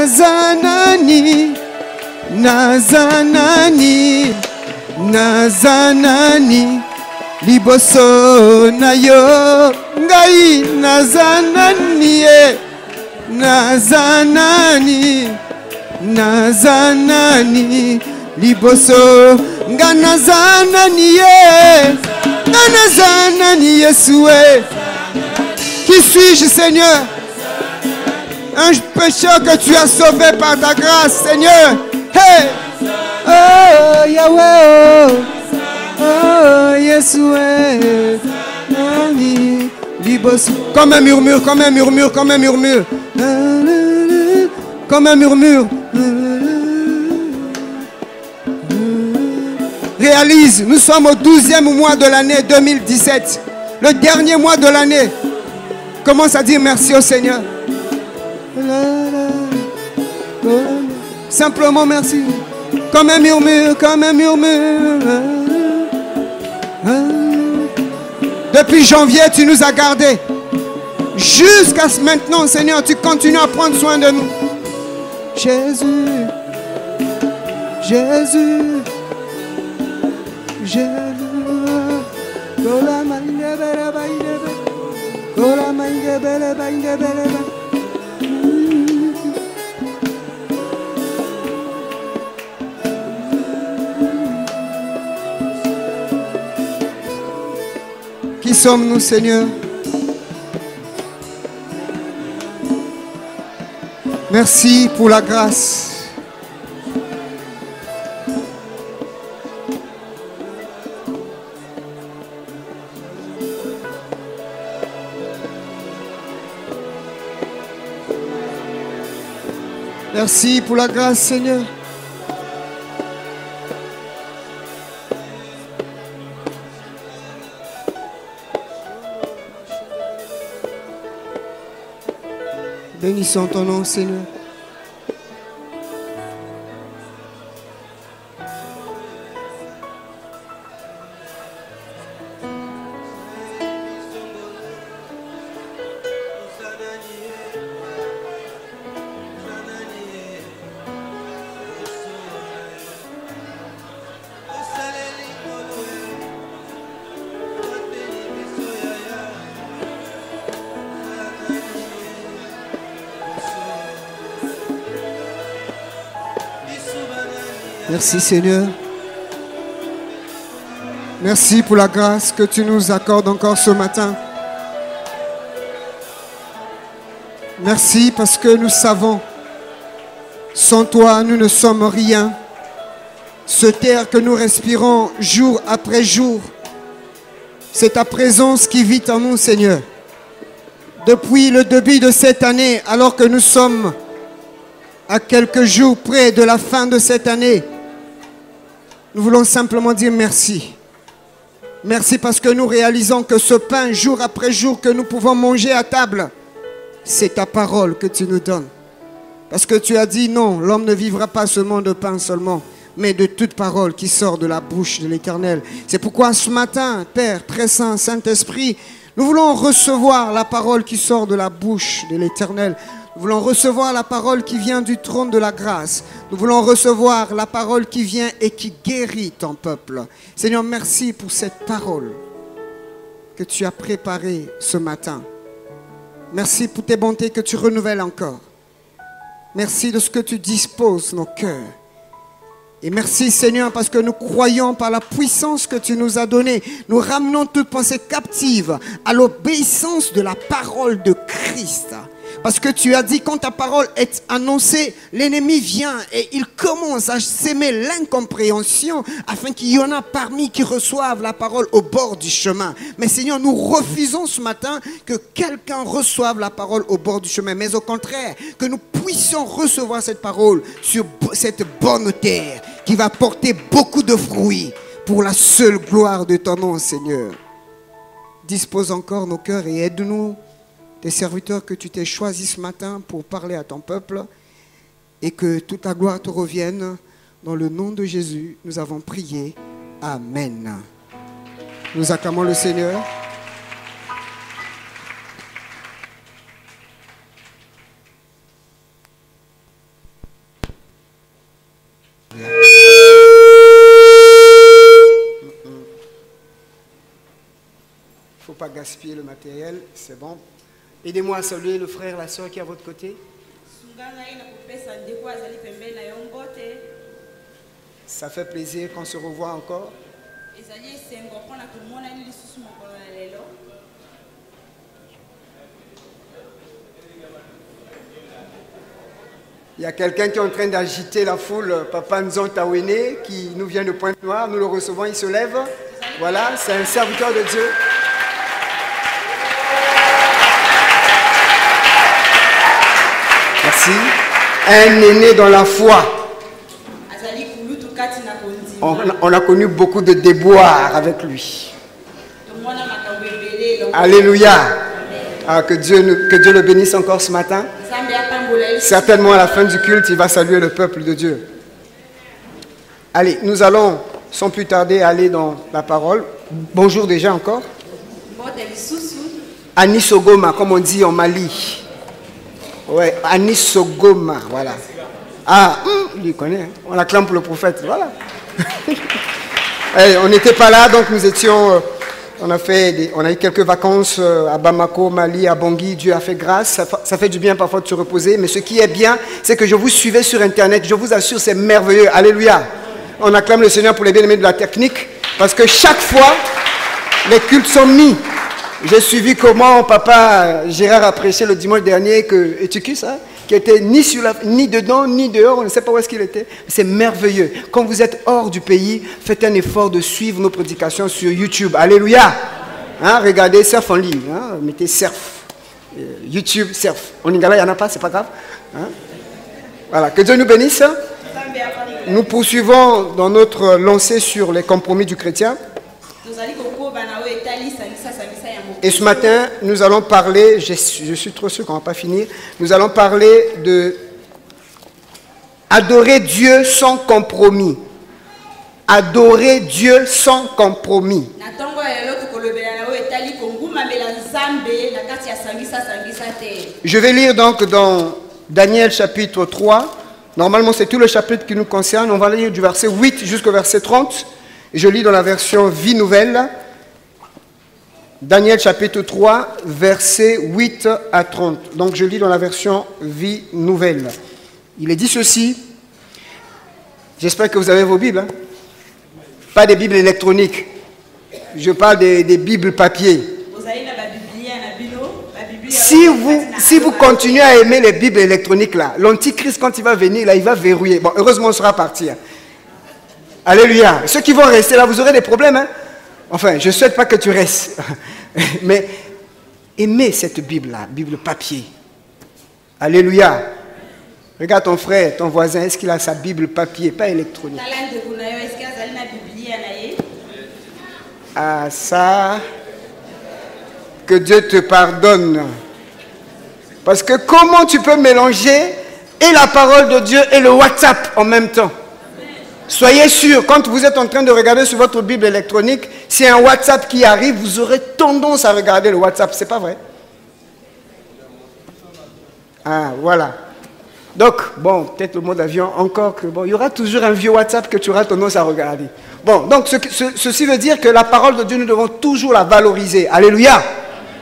Nazanani, Nazanani, Nazanani, liboso na yo, ngai Nazanani, Nazanani, Nazanani, liboso, nga Nazanani, nga Nazanani, Yesoué. Qui suis-je, Seigneur? Un pécheur que tu as sauvé par ta grâce, Seigneur. Hey! Oh, Yahweh! Oh, Yeshua! Comme un murmure, comme un murmure, comme un murmure. Comme un murmure. Réalise, nous sommes au 12e mois de l'année 2017. Le dernier mois de l'année. Commence à dire merci au Seigneur. Simplement merci. Comme un murmure, comme un murmure. Depuis janvier, tu nous as gardés. Jusqu'à maintenant, Seigneur, tu continues à prendre soin de nous. Jésus, Jésus, Jésus. Qui sommes-nous, Seigneur? Merci pour la grâce. Merci pour la grâce, Seigneur. Bénissons ton nom, Seigneur. Merci Seigneur. Merci pour la grâce que tu nous accordes encore ce matin. Merci parce que nous savons, sans toi, nous ne sommes rien. Ce air que nous respirons jour après jour, c'est ta présence qui vit en nous, Seigneur. Depuis le début de cette année, alors que nous sommes à quelques jours près de la fin de cette année, nous voulons simplement dire merci. Merci parce que nous réalisons que ce pain, jour après jour, que nous pouvons manger à table, c'est ta parole que tu nous donnes. Parce que tu as dit non, l'homme ne vivra pas seulement de pain seulement, mais de toute parole qui sort de la bouche de l'Éternel. C'est pourquoi ce matin, Père, très saint, Saint-Esprit, nous voulons recevoir la parole qui sort de la bouche de l'Éternel. Nous voulons recevoir la parole qui vient du trône de la grâce. Nous voulons recevoir la parole qui vient et qui guérit ton peuple. Seigneur, merci pour cette parole que tu as préparée ce matin. Merci pour tes bontés que tu renouvelles encore. Merci de ce que tu disposes nos cœurs. Et merci Seigneur parce que nous croyons par la puissance que tu nous as donnée. Nous ramenons toute pensée captive à l'obéissance de la parole de Christ. Parce que tu as dit, quand ta parole est annoncée, l'ennemi vient et il commence à s'aimer l'incompréhension afin qu'il y en a parmi qui reçoivent la parole au bord du chemin. Mais Seigneur, nous refusons ce matin que quelqu'un reçoive la parole au bord du chemin. Mais au contraire, que nous puissions recevoir cette parole sur cette bonne terre qui va porter beaucoup de fruits pour la seule gloire de ton nom, Seigneur. Dispose encore nos cœurs et aide-nous, tes serviteurs que tu t'es choisis ce matin pour parler à ton peuple, et que toute la gloire te revienne. Dans le nom de Jésus, nous avons prié. Amen. Nous acclamons le Seigneur. pas gaspiller le matériel, c'est bon. Aidez-moi à saluer le frère, la soeur qui est à votre côté. Ça fait plaisir qu'on se revoit encore. Il y a quelqu'un qui est en train d'agiter la foule, Papa Nzon Tawene, qui nous vient de Pointe-Noire. Nous le recevons, il se lève. Voilà, c'est un serviteur de Dieu. Merci. Un aîné dans la foi. On a connu beaucoup de déboires avec lui. Alléluia. Ah, que Dieu le bénisse encore ce matin. Certainement à la fin du culte, il va saluer le peuple de Dieu. Allez, nous allons sans plus tarder aller dans la parole. Bonjour déjà encore. Anisogoma, comme on dit en Mali. Ouais, Anisogoma, voilà. Ah, il connaît, hein. On acclame pour le prophète, voilà. Allez, on n'était pas là, donc nous étions... on a eu quelques vacances à Bamako, Mali, à Bangui. Dieu a fait grâce. Ça fait du bien parfois de se reposer. Mais ce qui est bien, c'est que je vous suivais sur Internet. Je vous assure, c'est merveilleux. Alléluia. On acclame le Seigneur pour les bien-aimés de la technique. Parce que chaque fois, les cultes sont mis. J'ai suivi comment Papa Gérard a prêché le dimanche dernier que Etukis, hein, qui était ni dedans, ni dehors. On ne sait pas où est-ce qu'il était. C'est merveilleux. Quand vous êtes hors du pays, faites un effort de suivre nos prédications sur YouTube. Alléluia. Hein, regardez Surf en ligne. Hein, mettez Surf. YouTube, Surf. En Lingala, il n'y en a pas, c'est pas grave. Hein. Voilà. Que Dieu nous bénisse. Nous poursuivons dans notre lancée sur les compromis du chrétien. Et ce matin, nous allons parler, je suis trop sûr qu'on ne va pas finir, nous allons parler de adorer Dieu sans compromis. Adorer Dieu sans compromis. Je vais lire donc dans Daniel chapitre 3. Normalement, c'est tout le chapitre qui nous concerne. On va lire du verset 8 jusqu'au verset 30. Je lis dans la version Vie Nouvelle. Daniel chapitre 3, versets 8 à 30. Donc je lis dans la version Vie Nouvelle. Il est dit ceci. J'espère que vous avez vos Bibles. Hein? Pas des Bibles électroniques. Je parle des Bibles papier. Si vous continuez à aimer les Bibles électroniques là, l'Antichrist quand il va venir là, il va verrouiller. Bon, heureusement on sera parti. Hein. Alléluia. Ceux qui vont rester là, vous aurez des problèmes. Hein? Enfin, je ne souhaite pas que tu restes. Mais aimez cette Bible-là, Bible papier. Alléluia. Regarde ton frère, ton voisin, est-ce qu'il a sa Bible papier, pas électronique? Ah ça, que Dieu te pardonne. Parce que comment tu peux mélanger et la parole de Dieu et le WhatsApp en même temps? Soyez sûr, quand vous êtes en train de regarder sur votre Bible électronique, si un WhatsApp qui arrive, vous aurez tendance à regarder le WhatsApp. C'est pas vrai? Ah, voilà. Donc, bon, peut-être le mode avion, encore que, bon, il y aura toujours un vieux WhatsApp que tu auras tendance à regarder. Bon, donc, ceci veut dire que la parole de Dieu, nous devons toujours la valoriser. Alléluia.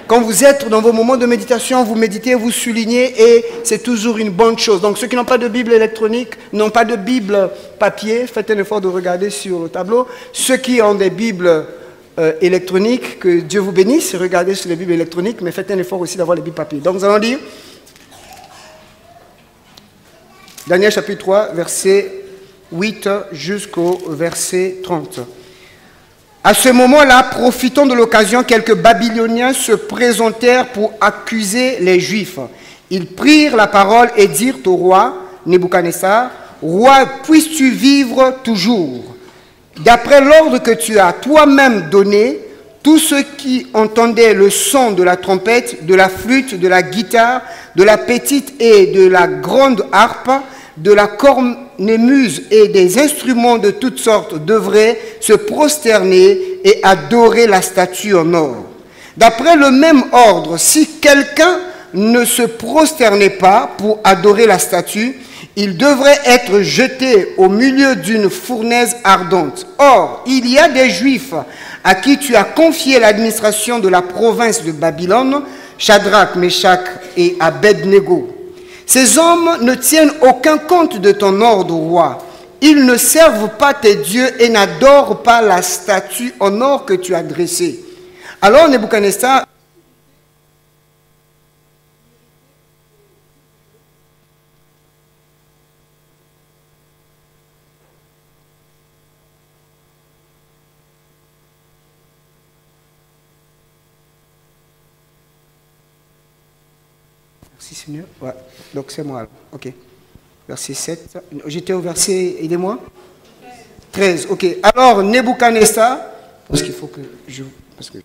Quand vous êtes dans vos moments de méditation, vous méditez, vous soulignez et c'est toujours une bonne chose. Donc ceux qui n'ont pas de Bible électronique, n'ont pas de Bible papier, faites un effort de regarder sur le tableau. Ceux qui ont des Bibles électroniques, que Dieu vous bénisse, regardez sur les Bibles électroniques, mais faites un effort aussi d'avoir les Bibles papier. Donc nous allons lire Daniel chapitre 3, verset 8 jusqu'au verset 30. À ce moment-là, profitant de l'occasion, quelques Babyloniens se présentèrent pour accuser les Juifs. Ils prirent la parole et dirent au roi Nebuchadnezzar, « Roi, puisses-tu vivre toujours? D'après l'ordre que tu as toi-même donné, tous ceux qui entendaient le son de la trompette, de la flûte, de la guitare, de la petite et de la grande harpe, de la cornemuse et des instruments de toutes sortes devraient se prosterner et adorer la statue en or. D'après le même ordre, si quelqu'un ne se prosternait pas pour adorer la statue, Il devrait être jeté au milieu d'une fournaise ardente. Or, il y a des Juifs à qui tu as confié l'administration de la province de Babylone, Shadrach, Meshach et Abednego. Ces hommes ne tiennent aucun compte de ton ordre, roi. Ils ne servent pas tes dieux et n'adorent pas la statue en or que tu as dressée. Alors Nebuchadnezzar Merci Seigneur. Ouais. Donc c'est moi. Ok. Verset 7. J'étais au verset, aidez-moi. 13. Ok. Alors Nebuchadnezzar, parce qu'il faut que je... Parce que...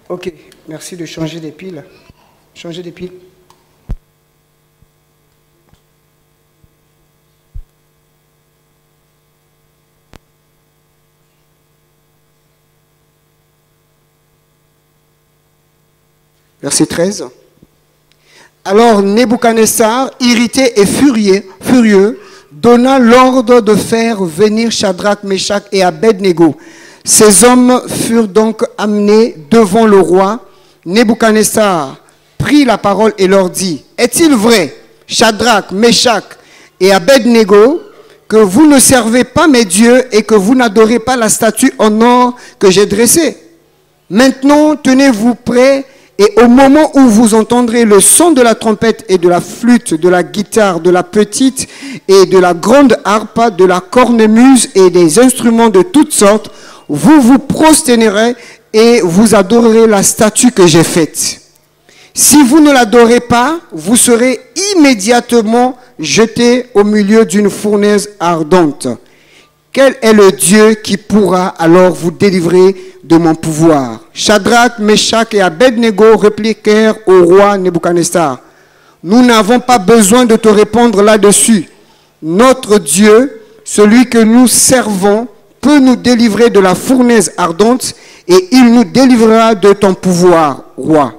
Ok. Merci de changer des piles. Changer des piles. Verset 13. Alors Nebuchadnezzar, irrité et furieux, donna l'ordre de faire venir Shadrach, Meshach et Abednego. Ces hommes furent donc amenés devant le roi. Nebuchadnezzar prit la parole et leur dit, « Est-il vrai, Shadrach, Meshach et Abednego, que vous ne servez pas mes dieux et que vous n'adorez pas la statue en or que j'ai dressée? Maintenant, tenez-vous prêts. Et au moment où vous entendrez le son de la trompette et de la flûte, de la guitare, de la petite et de la grande harpe, de la cornemuse et des instruments de toutes sortes, vous vous prosternerez et vous adorerez la statue que j'ai faite. Si vous ne l'adorez pas, vous serez immédiatement jetés au milieu d'une fournaise ardente. Quel est le Dieu qui pourra alors vous délivrer de mon pouvoir? » Shadrach, Meshach et Abednego répliquèrent au roi Nebuchadnezzar, « Nous n'avons pas besoin de te répondre là-dessus. Notre Dieu, celui que nous servons, peut nous délivrer de la fournaise ardente et il nous délivrera de ton pouvoir, roi.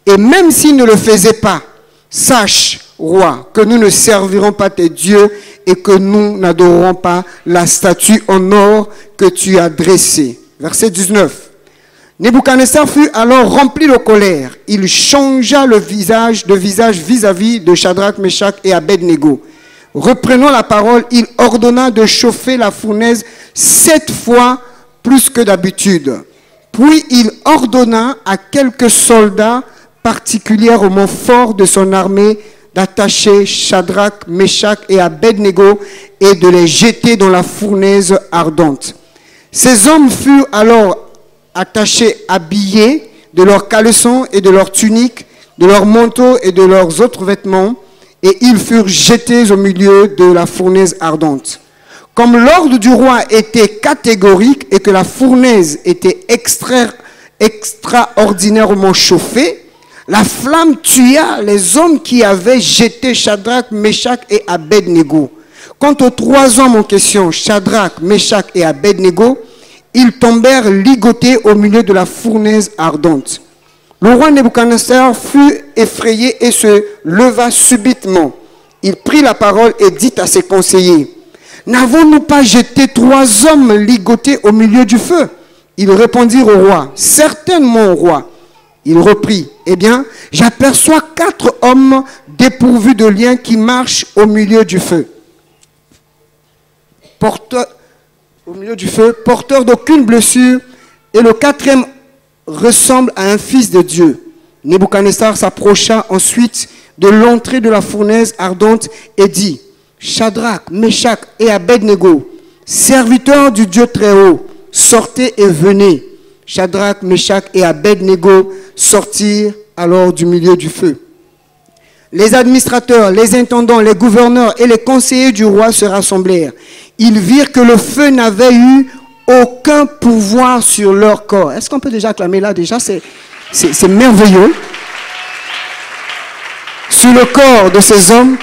Et même s'il ne le faisait pas, sache, roi, que nous ne servirons pas tes dieux et que nous n'adorerons pas la statue en or que tu as dressée. » Verset 19. Nebuchadnezzar fut alors rempli de colère. Il changea de visage vis-à-vis de Shadrach, Meshach et Abednego. Reprenant la parole, il ordonna de chauffer la fournaise 7 fois plus que d'habitude. Puis il ordonna à quelques soldats particulièrement forts de son armée d'attacher Shadrach, Meshach et Abednego et de les jeter dans la fournaise ardente. Ces hommes furent alors attachés, habillés de leurs caleçons et de leurs tuniques, de leurs manteaux et de leurs autres vêtements, et ils furent jetés au milieu de la fournaise ardente. Comme l'ordre du roi était catégorique et que la fournaise était extraordinairement chauffée, la flamme tua les hommes qui avaient jeté Shadrach, Meshach et Abednego. Quant aux 3 hommes en question, Shadrach, Meshach et Abednego, ils tombèrent ligotés au milieu de la fournaise ardente. Le roi Nebuchadnezzar fut effrayé et se leva subitement. Il prit la parole et dit à ses conseillers, « N'avons-nous pas jeté 3 hommes ligotés au milieu du feu ?» Ils répondirent au roi, « Certainement, roi. » Il reprit, « Eh bien, j'aperçois 4 hommes dépourvus de liens qui marchent au milieu du feu. Porteur d'aucune blessure, et le 4e ressemble à un fils de Dieu. » Nebuchadnezzar s'approcha ensuite de l'entrée de la fournaise ardente et dit, « Shadrach, Meshach et Abednego, serviteurs du Dieu très haut, sortez et venez. » Shadrach, Meshach et Abednego sortirent alors du milieu du feu. Les administrateurs, les intendants, les gouverneurs et les conseillers du roi se rassemblèrent. Ils virent que le feu n'avait eu aucun pouvoir sur leur corps. Est-ce qu'on peut déjà acclamer là? Déjà, c'est merveilleux. Sur le corps de ces hommes,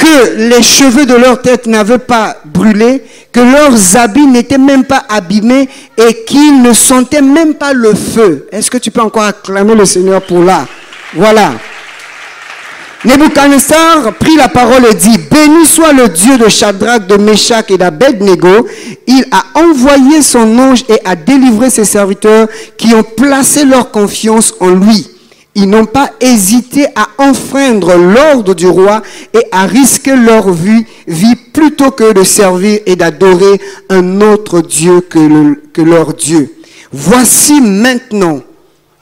que les cheveux de leur tête n'avaient pas brûlé, que leurs habits n'étaient même pas abîmés et qu'ils ne sentaient même pas le feu. Est-ce que tu peux encore acclamer le Seigneur pour là? Voilà. Nebuchadnezzar prit la parole et dit, béni soit le Dieu de Shadrach, de Meshach et d'Abednego. Il a envoyé son ange et a délivré ses serviteurs qui ont placé leur confiance en lui. Ils n'ont pas hésité à enfreindre l'ordre du roi et à risquer leur vie plutôt que de servir et d'adorer un autre Dieu que leur Dieu. Voici maintenant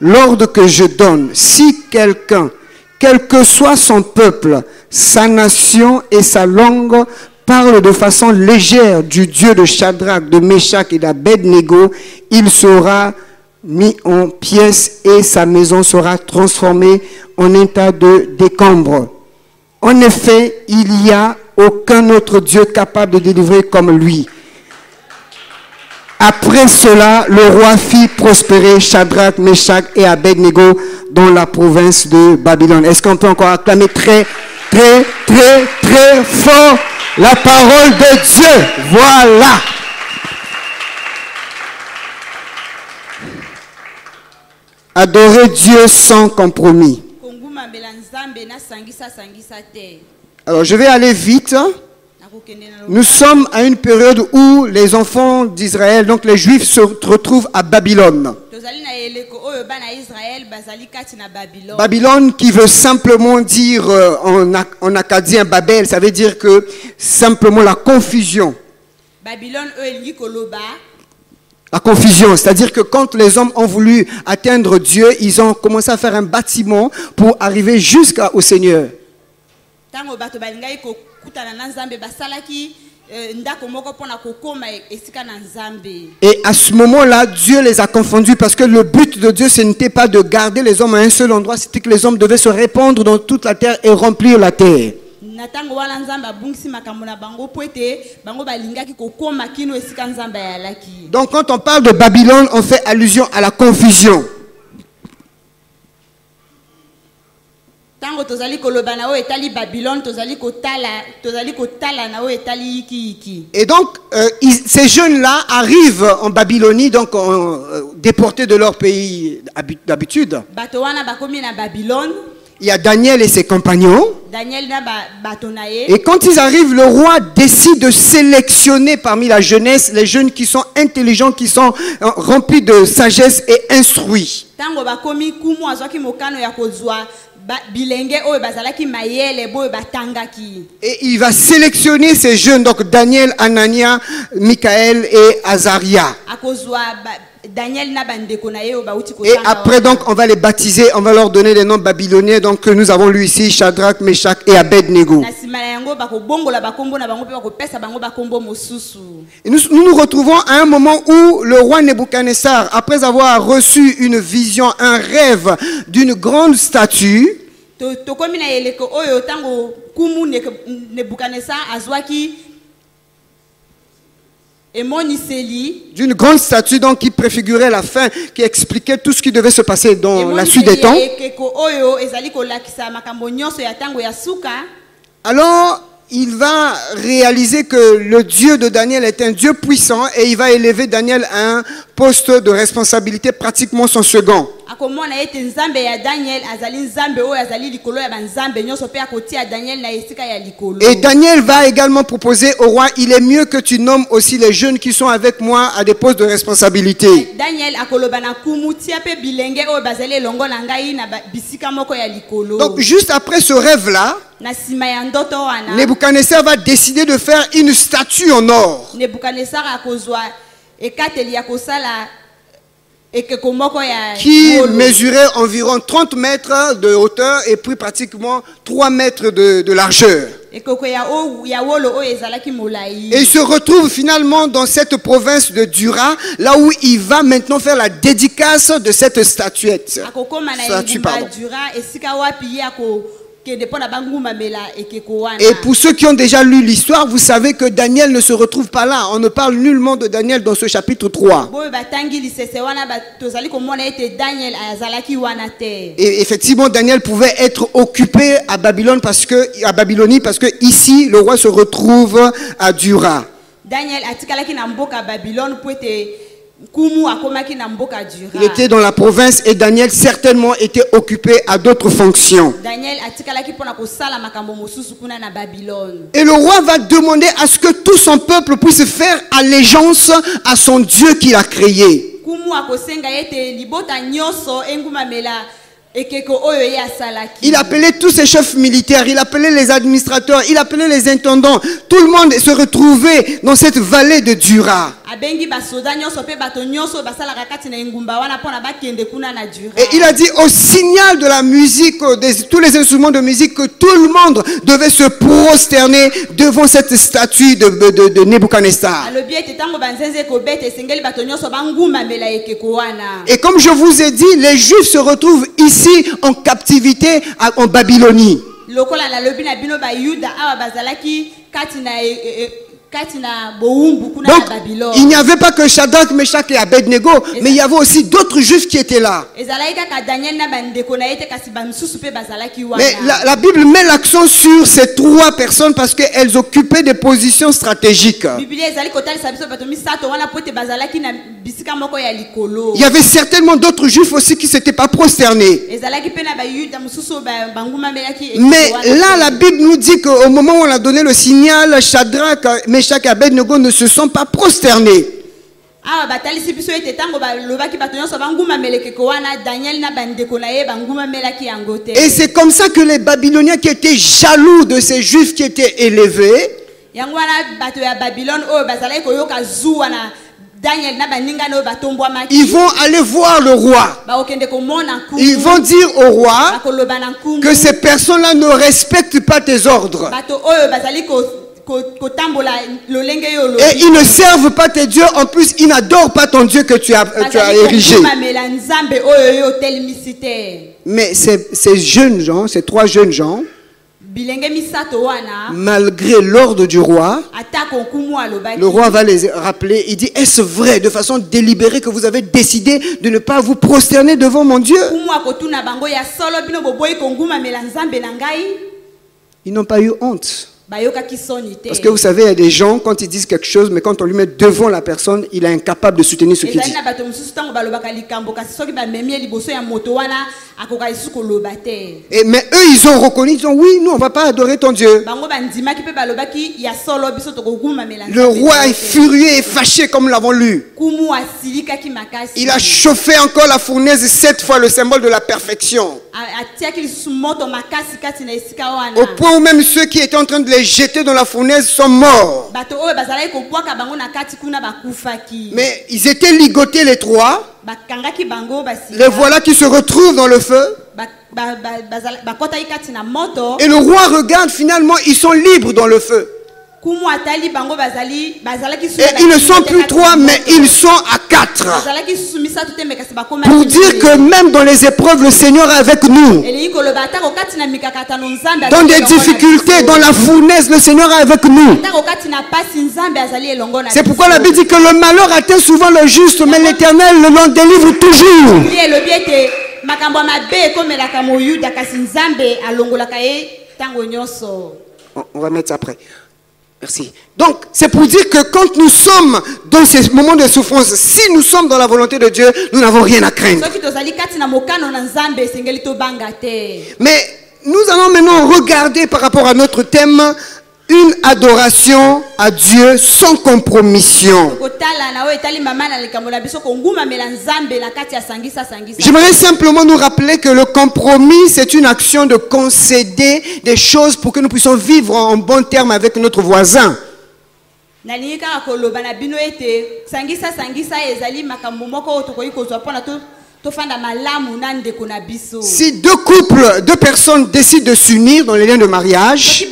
l'ordre que je donne. Si quelqu'un, quel que soit son peuple, sa nation et sa langue, parle de façon légère du Dieu de Shadrach, de Meshach et d'Abednego, il sera mis en pièces et sa maison sera transformée en état de décombre. En effet, il n'y a aucun autre Dieu capable de délivrer comme lui. Après cela, le roi fit prospérer Shadrach, Meshach et Abednego dans la province de Babylone. Est-ce qu'on peut encore acclamer très, très, très, très fort la parole de Dieu? Voilà. Adorer Dieu sans compromis. Alors, je vais aller vite. Nous sommes à une période où les enfants d'Israël, donc les Juifs, se retrouvent à Babylone. Babylone qui veut simplement dire en acadien Babel, ça veut dire que simplement la confusion. La confusion, c'est-à-dire que quand les hommes ont voulu atteindre Dieu, ils ont commencé à faire un bâtiment pour arriver jusqu'au Seigneur. Et à ce moment-là, Dieu les a confondus parce que le but de Dieu, ce n'était pas de garder les hommes à un seul endroit, c'était que les hommes devaient se répandre dans toute la terre et remplir la terre. Donc quand on parle de Babylone, on fait allusion à la confusion. Et donc, ces jeunes-là arrivent en Babylonie, donc déportés de leur pays d'habitude. Il y a Daniel et ses compagnons. Et quand ils arrivent, le roi décide de sélectionner parmi la jeunesse les jeunes qui sont intelligents, qui sont remplis de sagesse et instruits. Et il va sélectionner ces jeunes, donc Daniel, Anania, Michaël et Azaria. Et après donc on va les baptiser, on va leur donner les noms babyloniens donc que nous avons lu ici, Shadrach, Meshach et Abednego. Et nous nous retrouvons à un moment où le roi Nebuchadnezzar, après avoir reçu une vision, un rêve d'une grande statue, d'une grande statue donc qui préfigurait la fin, qui expliquait tout ce qui devait se passer dans la suite des temps. Alors il va réaliser que le Dieu de Daniel est un Dieu puissant et il va élever Daniel à un poste de responsabilité, pratiquement son second. Et Daniel va également proposer au roi, il est mieux que tu nommes aussi les jeunes qui sont avec moi à des postes de responsabilité. Donc juste après ce rêve-là, Nebuchadnezzar va décider de faire une statue en or. Qui mesurait environ 30 mètres de hauteur et puis pratiquement 3 mètres de largeur. Et il se retrouve finalement dans cette province de Dura, là où il va maintenant faire la dédicace de cette statuette. Et pour ceux qui ont déjà lu l'histoire, vous savez que Daniel ne se retrouve pas là. On ne parle nullement de Daniel dans ce chapitre 3. Et effectivement, Daniel pouvait être occupé à Babylonie parce que ici, le roi se retrouve à Dura. Daniel il était dans la province et Daniel certainement était occupé à d'autres fonctions. Et le roi va demander à ce que tout son peuple puisse faire allégeance à son Dieu qu'il a créé. Il appelait tous ses chefs militaires, il appelait les administrateurs, il appelait les intendants. Tout le monde se retrouvait dans cette vallée de Dura. Et il a dit au signal de la musique, tous les instruments de musique, que tout le monde devait se prosterner devant cette statue de Nebuchadnezzar. Et comme je vous ai dit, les Juifs se retrouvent ici en captivité en Babylonie. Donc, il n'y avait pas que Shadrach, Meshach et Abednego, mais il y avait aussi d'autres Juifs qui étaient là. Mais la Bible met l'accent sur ces trois personnes parce qu'elles occupaient des positions stratégiques. Il y avait certainement d'autres Juifs aussi qui ne s'étaient pas prosternés. Mais là, la Bible nous dit qu'au moment où on a donné le signal, Shadrach, Meshach et Abednego ne se sont pas prosternés. Et c'est comme ça que les Babyloniens qui étaient jaloux de ces Juifs qui étaient élevés, ils vont aller voir le roi. Ils vont dire au roi que ces personnes-là ne respectent pas tes ordres. Et ils ne servent pas tes dieux, en plus ils n'adorent pas ton Dieu que tu as érigé. Mais ces jeunes gens, ces trois jeunes gens, malgré l'ordre du roi, le roi va les rappeler. Il dit: est-ce vrai, de façon délibérée, que vous avez décidé de ne pas vous prosterner devant mon Dieu? Ils n'ont pas eu honte. Parce que vous savez, il y a des gens, quand ils disent quelque chose, mais quand on lui met devant la personne, il est incapable de soutenir ce qu'il dit. Mais eux, ils ont reconnu, ils ont: oui, nous, on ne va pas adorer ton Dieu. Le roi est furieux et fâché, comme nous l'avons lu. Il a chauffé encore la fournaise 7 fois, le symbole de la perfection. Au point où même ceux qui étaient en train de les jeter dans la fournaise sont morts. Mais ils étaient ligotés les trois. Les voilà qui se retrouvent dans le feu. Et le roi regarde, finalement ils sont libres dans le feu. Et ils ne sont plus 3, mais ils sont à 4. Pour dire que même dans les épreuves, le Seigneur est avec nous. Dans des difficultés, dans la fournaise, le Seigneur est avec nous. C'est pourquoi la Bible dit que le malheur atteint souvent le juste, mais l'Éternel l'en délivre toujours. On va mettre ça après. Merci. Donc, c'est pour dire que quand nous sommes dans ces moments de souffrance, si nous sommes dans la volonté de Dieu, nous n'avons rien à craindre. Mais nous allons maintenant regarder par rapport à notre thème une adoration à Dieu sans compromission. J'aimerais simplement nous rappeler que le compromis, c'est une action de concéder des choses pour que nous puissions vivre en bon terme avec notre voisin. Si deux couples, deux personnes décident de s'unir dans les liens de mariage,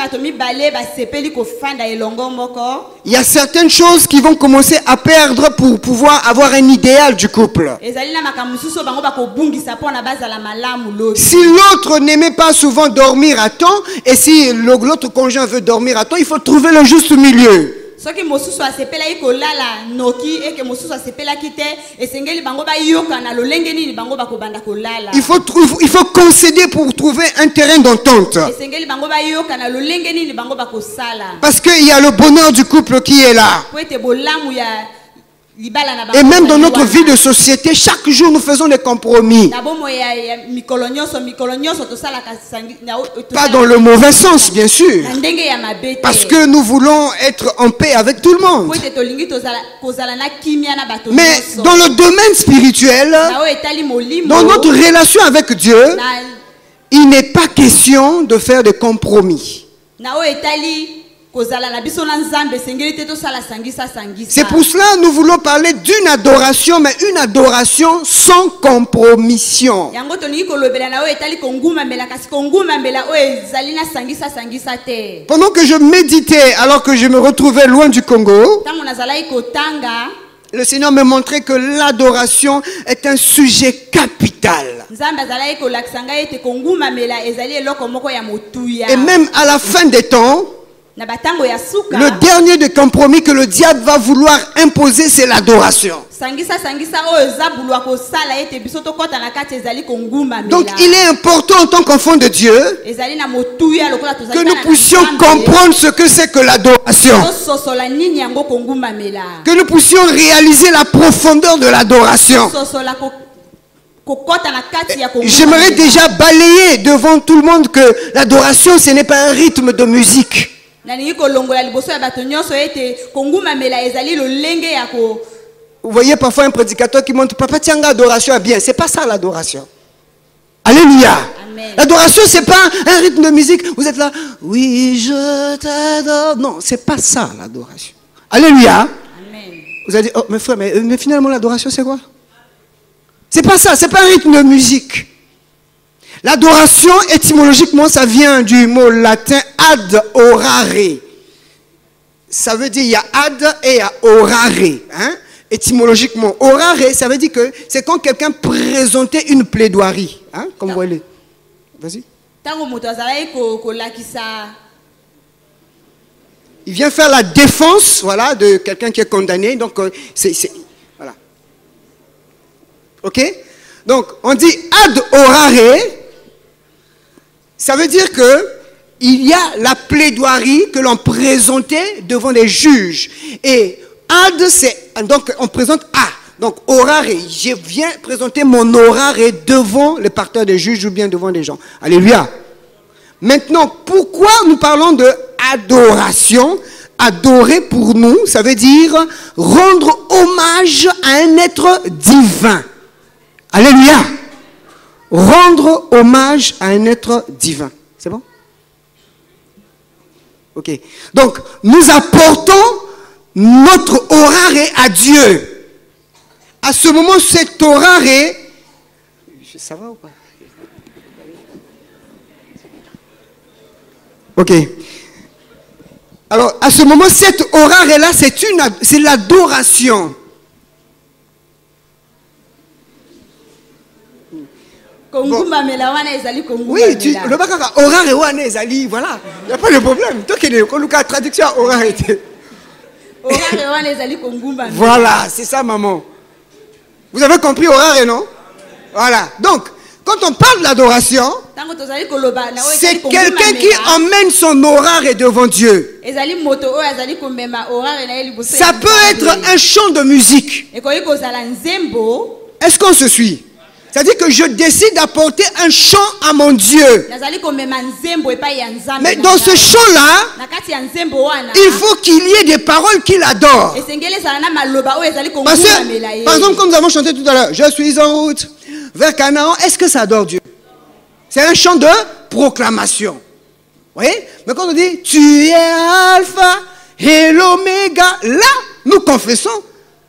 il y a certaines choses qui vont commencer à perdre pour pouvoir avoir un idéal du couple. Si l'autre n'aimait pas souvent dormir à temps, et si l'autre conjoint veut dormir à temps, il faut trouver le juste milieu. Il faut concéder pour trouver un terrain d'entente. Parce qu'il y a le bonheur du couple qui est là. Et même dans notre vie de société, chaque jour nous faisons des compromis. Pas dans le mauvais sens, bien sûr. Parce que nous voulons être en paix avec tout le monde. Mais dans le domaine spirituel, dans notre relation avec Dieu, il n'est pas question de faire des compromis. C'est pour cela que nous voulons parler d'une adoration, mais une adoration sans compromission. Pendant que je méditais, alors que je me retrouvais loin du Congo, le Seigneur me montrait que l'adoration est un sujet capital. Et même à la fin des temps, le dernier des compromis que le diable va vouloir imposer, c'est l'adoration. Donc il est important en tant qu'enfant de Dieu que nous puissions comprendre ce que c'est que l'adoration. Que nous puissions réaliser la profondeur de l'adoration. J'aimerais déjà balayer devant tout le monde que l'adoration, ce n'est pas un rythme de musique. Vous voyez parfois un prédicateur qui montre Papa Tianga, adoration est bien. C'est pas ça l'adoration. Alléluia. L'adoration, c'est pas un rythme de musique. Vous êtes là, oui, je t'adore. Non, c'est pas ça l'adoration. Alléluia. Amen. Vous allez dire, oh, mes frères, mais finalement l'adoration, c'est quoi? C'est pas ça, c'est pas un rythme de musique. L'adoration, étymologiquement, ça vient du mot latin ad orare. Ça veut dire il y a ad et il y a orare. Hein? Étymologiquement, orare, ça veut dire que c'est quand quelqu'un présentait une plaidoirie. Hein? Comme vous voyez. Vas-y. Il vient faire la défense, voilà, de quelqu'un qui est condamné. Donc, voilà. Ok? Donc, on dit ad orare. Ça veut dire que il y a la plaidoirie que l'on présentait devant les juges. Et ad, c'est donc on présente a. Donc orare, je viens présenter mon orare devant le parterre des juges ou bien devant les gens. Alléluia. Maintenant, pourquoi nous parlons de adoration? Adorer pour nous, ça veut dire rendre hommage à un être divin. Alléluia. Rendre hommage à un être divin. C'est bon? Ok. Donc, nous apportons notre orare à Dieu. À ce moment, cet orare, ça va ou pas? Ok. Alors, à ce moment, cet orare-là, c'est l'adoration. Bon. Oui, le bakaka orare wane ezali, voilà. Il n'y a pas de problème. Toi qui es la traduction orare. Voilà, c'est ça, maman. Vous avez compris orare, non? Voilà. Donc, quand on parle de l'adoration, c'est quelqu'un qui emmène son orare devant Dieu. Ça peut être un chant de musique. Est-ce qu'on se suit? C'est-à-dire que je décide d'apporter un chant à mon Dieu. Mais dans ce chant-là, il faut qu'il y ait des paroles qu'il adore. Parce que, par exemple, comme nous avons chanté tout à l'heure, je suis en route vers Canaan, est-ce que ça adore Dieu? C'est un chant de proclamation. Vous voyez? Mais quand on dit, tu es Alpha et l'Oméga, là, nous confessons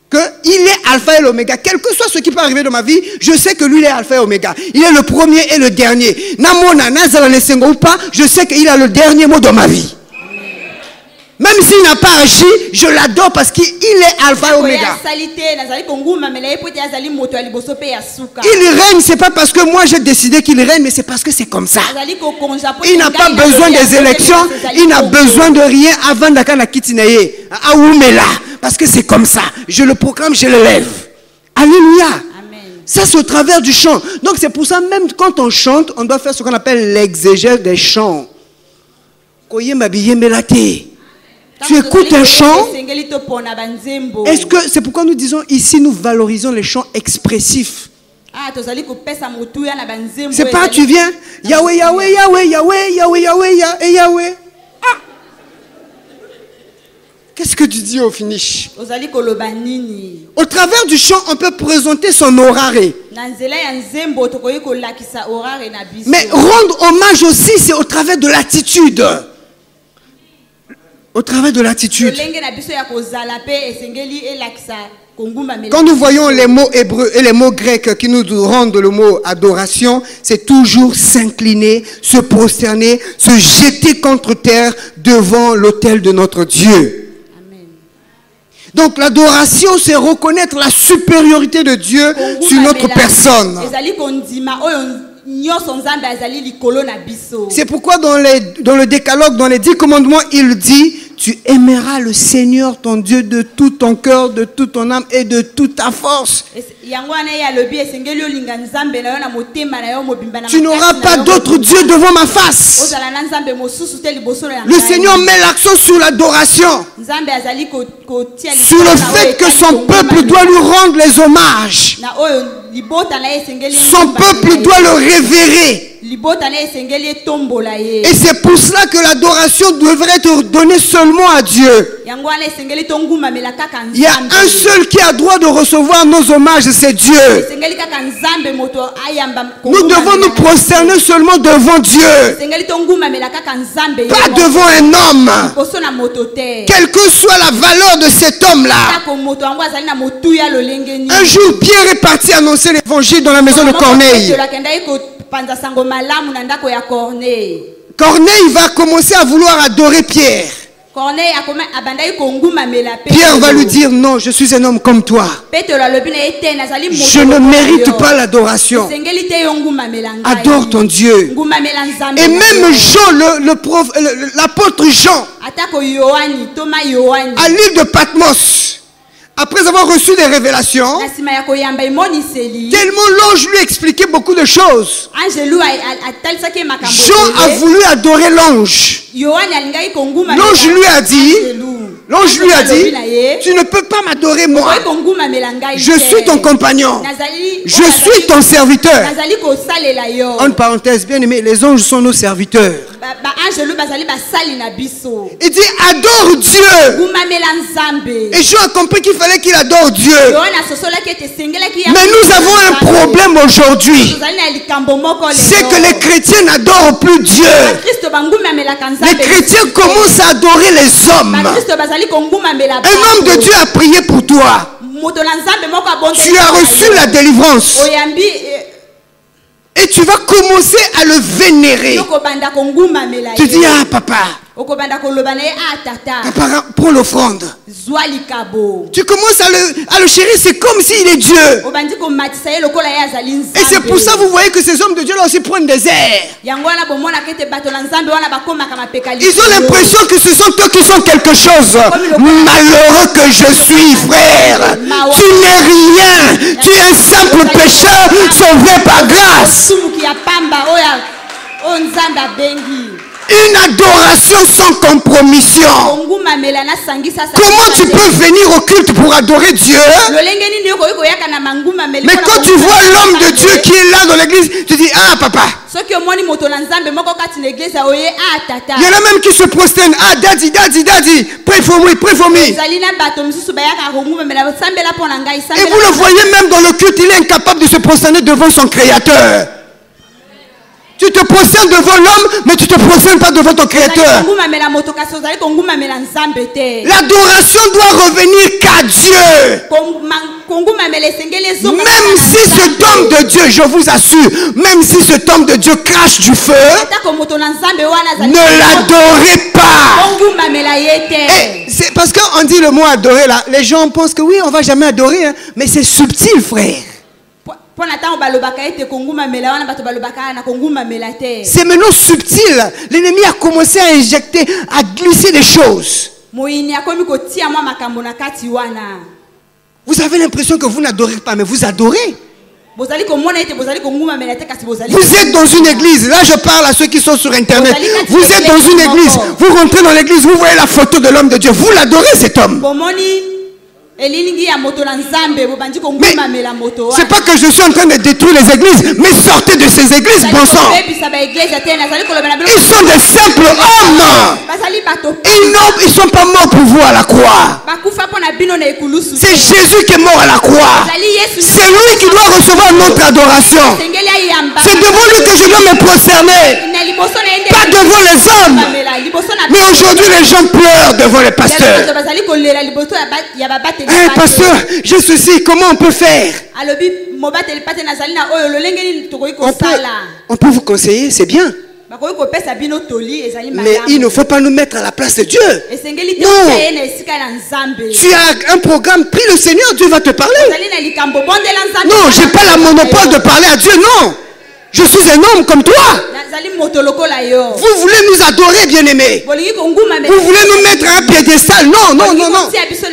qu'il est alpha et l'oméga. Quel que soit ce qui peut arriver dans ma vie, je sais que lui il est alpha et oméga. Il est le premier et le dernier. Namona, Nazala, Nesengo ou pas, je sais qu'il a le dernier mot dans ma vie. Même s'il n'a pas agi, je l'adore parce qu'il est alpha et oméga. Il règne, c'est pas parce que moi j'ai décidé qu'il règne, mais c'est parce que c'est comme ça. Il n'a pas besoin des élections, il n'a besoin de rien avant d'Akana Kitinaye. Aoumela, parce que c'est comme ça. Je le proclame, je le lève. Alléluia. Ça, c'est au travers du chant. Donc c'est pour ça, même quand on chante, on doit faire ce qu'on appelle l'exégèse des chants. Koye mabiye melate. Tu écoutes un chant. Est-ce que c'est pourquoi nous disons ici, nous valorisons les chants expressifs. C'est pas tu viens Yahweh, Yahweh, Yahweh, Yahweh, Yahweh, Yahweh, Yahweh, Yahweh. Ah. Qu'est-ce que tu dis au finish? Au travers du chant, on peut présenter son orare. Mais rendre hommage aussi, c'est au travers de l'attitude. Au travers de l'attitude. Quand nous voyons les mots hébreux et les mots grecs qui nous rendent le mot adoration, c'est toujours s'incliner, se prosterner, se jeter contre terre devant l'autel de notre Dieu. Amen. Donc l'adoration, c'est reconnaître la supériorité de Dieu sur notre personne. C'est pourquoi dans le décalogue, dans les 10 commandements, il dit: tu aimeras le Seigneur ton Dieu de tout ton cœur, de toute ton âme et de toute ta force. Tu n'auras pas d'autre Dieu devant ma face. Le Seigneur met l'accent sur l'adoration, sur le fait que son peuple doit lui rendre les hommages. Son peuple doit le révérer. Et c'est pour cela que l'adoration devrait être donnée seulement à Dieu. Il y a un seul qui a droit de recevoir nos hommages, c'est Dieu. Nous devons nous prosterner seulement devant Dieu, pas devant un homme. Quelle que soit la valeur de cet homme-là. Un jour, Pierre est parti annoncer l'évangile dans la maison de Corneille. Corneille va commencer à vouloir adorer Pierre. Pierre va lui dire: non, je suis un homme comme toi. Je ne mérite pas l'adoration. Adore ton Dieu. Et même Jean, l'apôtre Jean, à l'île de Patmos, après avoir reçu des révélations, tellement l'ange lui expliquait beaucoup de choses, Jean a voulu adorer l'ange. L'ange lui a dit, tu ne peux pas m'adorer moi. Je suis ton compagnon. Je suis ton serviteur. En parenthèse, bien aimé, les anges sont nos serviteurs. Il dit: adore Dieu. Et Jean a compris qu'il fallait qu'il adore Dieu. Mais nous avons un problème aujourd'hui. C'est que les chrétiens n'adorent plus Dieu. Les chrétiens commencent à adorer les hommes. Un homme de Dieu a prié pour toi. Tu as reçu la délivrance. Et tu vas commencer à le vénérer. Tu dis: ah papa, papa, prends l'offrande. Tu commences à le chérir, c'est comme s'il est Dieu. Et c'est pour ça que vous voyez que ces hommes de Dieu là aussi prennent des airs. Ils ont l'impression que ce sont eux qui sont quelque chose. Malheureux que je suis, frère. Tu n'es rien. Tu es un simple pécheur sauvé par grâce. Une adoration sans compromission. Comment tu peux venir au culte pour adorer Dieu? Mais quand tu vois l'homme de Dieu qui est là dans l'église, tu dis: ah papa. Il y en a même qui se prosternent. Ah daddy, daddy, daddy, pray for me, pray for me. Et vous le voyez même dans le culte, il est incapable de se prosterner devant son créateur. Tu te prosternes devant l'homme, mais tu ne te prosternes pas devant ton Créateur. L'adoration doit revenir qu'à Dieu. Même si cet homme de Dieu, je vous assure, même si cet homme de Dieu crache du feu, ne l'adorez pas. C'est parce qu'on dit le mot adorer là, les gens pensent que oui, on ne va jamais adorer, hein, mais c'est subtil, frère. C'est maintenant subtil. L'ennemi a commencé à injecter, à glisser des choses. Vous avez l'impression que vous n'adorez pas, mais vous adorez. Vous êtes dans une église. Là, je parle à ceux qui sont sur Internet. Vous êtes dans une église. Vous rentrez dans l'église, vous voyez la photo de l'homme de Dieu. Vous l'adorez, cet homme. Mais c'est pas que je suis en train de détruire les églises, mais sortez de ces églises, bon sang. Ils sont des simples hommes. Ils ne sont pas morts pour vous à la croix. C'est Jésus qui est mort à la croix. C'est lui qui doit recevoir notre adoration. C'est devant lui que je dois me prosterner, pas devant les hommes. Mais aujourd'hui, les gens pleurent devant les pasteurs. Hey, pasteur, j'ai ceci, comment on peut faire? On peut vous conseiller, c'est bien. Mais il ne faut pas nous mettre à la place de Dieu. Non. Tu as un programme, prie le Seigneur, Dieu va te parler. Non, je n'ai pas le monopole de parler à Dieu, non. Je suis un homme comme toi. Vous voulez nous adorer, bien-aimés. Vous voulez nous mettre à un piédestal. Non, non, non, non.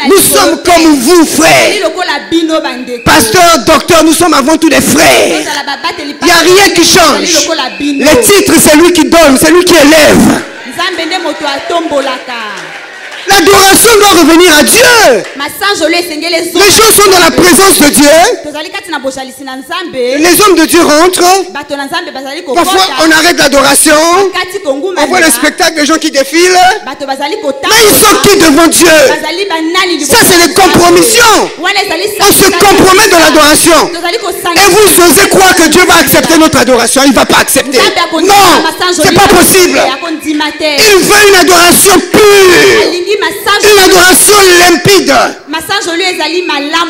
Nous sommes comme vous, frères. Pasteur, docteur, nous sommes avant tout des frères. Il n'y a rien qui change. Les titres, c'est lui qui donne, c'est lui qui élève. L'adoration doit revenir à Dieu. Les gens sont dans la présence de Dieu. Les hommes de Dieu rentrent. Parfois on arrête l'adoration. On voit le spectacle des gens qui défilent. Mais ils sont qui devant Dieu? Ça c'est les compromissions. On se compromet dans l'adoration. Et vous osez croire que Dieu va accepter notre adoration? Il ne va pas accepter. Non, c'est pas possible. Il veut une adoration pure. Une adoration limpide.